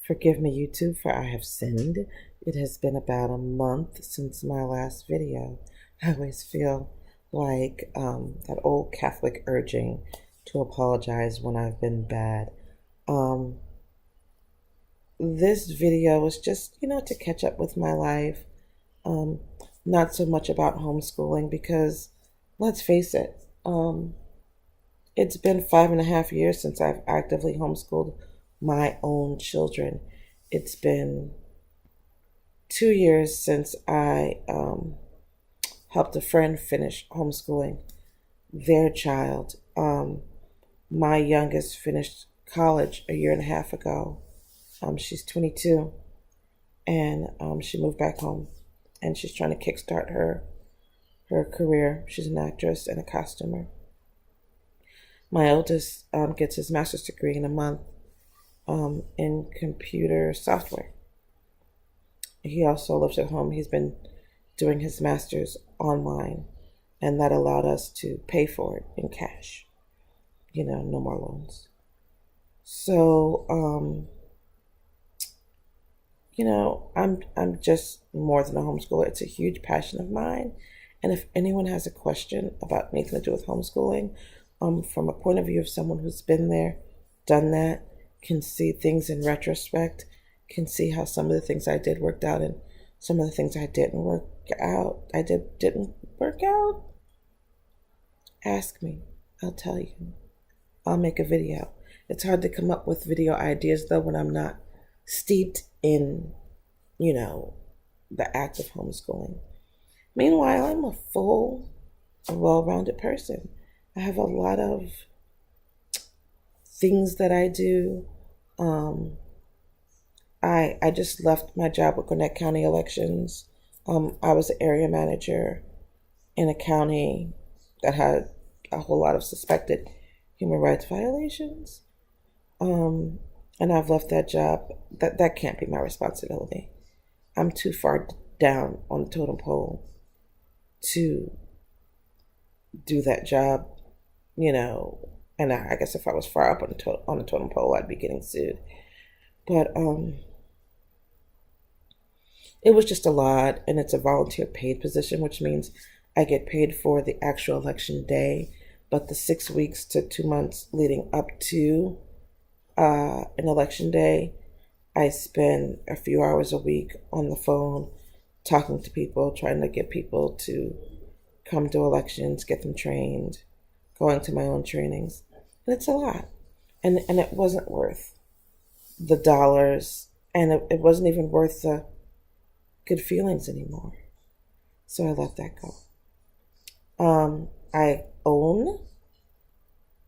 Forgive me, YouTube, for I have sinned. It has been about a month since my last video. I always feel like that old Catholic urging to apologize when I've been bad. Um, this video was just, to catch up with my life. Um, Not so much about homeschooling because, let's face it, it's been 5.5 years since I've actively homeschooled my own children. It's been 2 years since I helped a friend finish homeschooling their child. My youngest finished college a year and a half ago. She's 22, and she moved back home, and she's trying to kickstart her career. She's an actress and a costumer. My oldest gets his master's degree in a month in computer software. He also lives at home. He's been doing his master's online, and that allowed us to pay for it in cash. No more loans. So, I'm just more than a homeschooler. It's a huge passion of mine. And if anyone has a question about anything to do with homeschooling, from a point of view of someone who's been there, done that, can see things in retrospect, can see how some of the things I did worked out and some of the things I didn't work out. Didn't work out. Ask me. I'll tell you. I'll make a video. It's hard to come up with video ideas though when I'm not steeped in, the act of homeschooling. Meanwhile, I'm a full, well-rounded person. I have a lot of things that I do. I just left my job with Gwinnett County Elections. I was the area manager in a county that had a whole lot of suspected human rights violations. And I've left that job. That can't be my responsibility. I'm too far down on the totem pole to do that job, and I guess if I was far up on the totem pole, I'd be getting sued. But it was just a lot, and it's a volunteer paid position, which means I get paid for the actual election day, but the 6 weeks to 2 months leading up to an election day, I spend a few hours a week on the phone talking to people, trying to get people to come to elections, get them trained, going to my own trainings. And it's a lot. And it wasn't worth the dollars, and it wasn't even worth the good feelings anymore. So I let that go. I own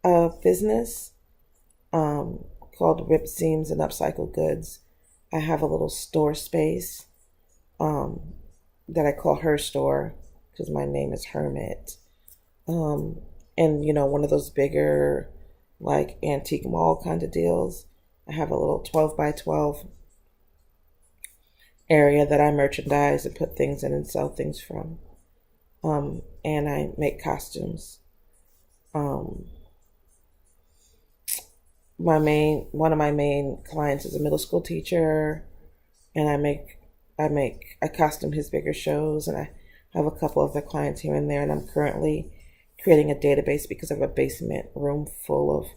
a business called Rip Seams and Upcycle Goods. I have a little store space that I call Her Store because my name is Hermit. And one of those bigger, like antique mall kind of deals. I have a little 12 by 12 area that I merchandise and put things in and sell things from. And I make costumes. One of my main clients is a middle school teacher, and I costume his bigger shows, and I have a couple of the clients here and there, and I'm currently creating a database because I have a basement room full of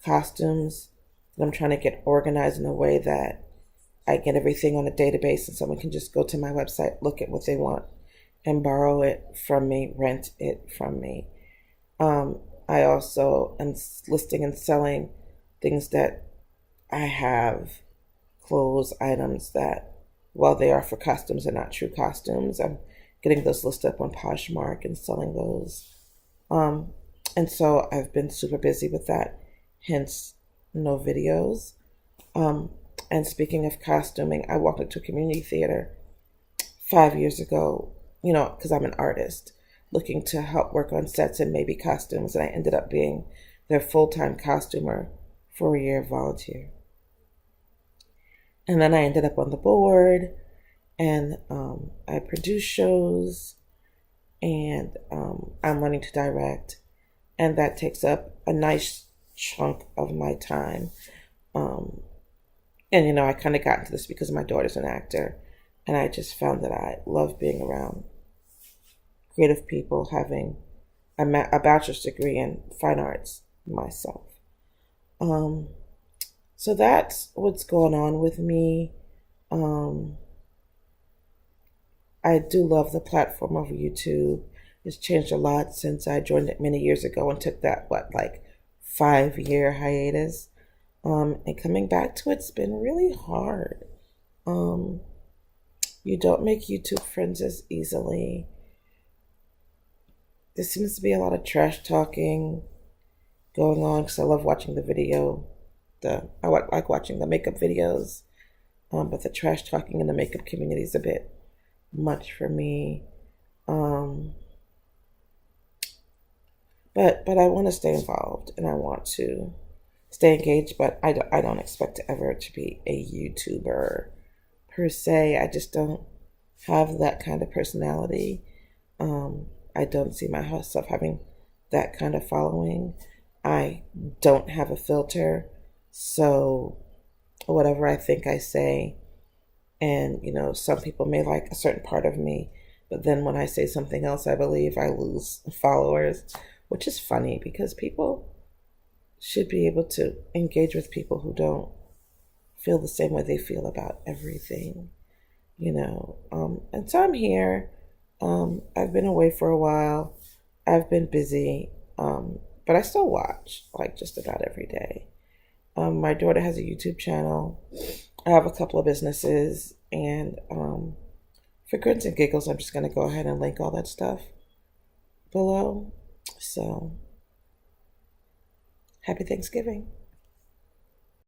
costumes that I'm trying to get organized in a way that I get everything on a database and someone can just go to my website, look at what they want, and borrow it from me, rent it from me. I also am listing and selling things that I have, clothes, items that, while they are for costumes, are not true costumes. I'm getting those listed up on Poshmark and selling those. And so I've been super busy with that, hence no videos. And speaking of costuming, I walked into a community theater 5 years ago, because I'm an artist looking to help work on sets and maybe costumes. And I ended up being their full-time costumer for a year volunteer. And then I ended up on the board, and I produce shows, and I'm learning to direct, and that takes up a nice chunk of my time. And, I kind of got into this because my daughter's an actor. And I just found that I love being around creative people, having a bachelor's degree in fine arts myself. Um, so that's what's going on with me. Um, I do love the platform of YouTube. It's changed a lot since I joined it many years ago and took that, like 5 year hiatus. And coming back to it's been really hard. Um, you don't make YouTube friends as easily. There seems to be a lot of trash talking going on because I love watching the video. Like watching the makeup videos, but the trash talking in the makeup community is a bit much for me. Um, but I want to stay involved and I want to stay engaged. But I don't expect to ever to be a YouTuber per se. I just don't have that kind of personality. I don't see myself having that kind of following. I don't have a filter, so whatever I think I say, and some people may like a certain part of me, but then when I say something else, I believe I lose followers, which is funny because people should be able to engage with people who don't feel the same way they feel about everything. And so I'm here. I've been away for a while. I've been busy, but I still watch like just about every day. My daughter has a YouTube channel. I have a couple of businesses, and for grins and giggles, I'm just going to go ahead and link all that stuff below. So, happy Thanksgiving.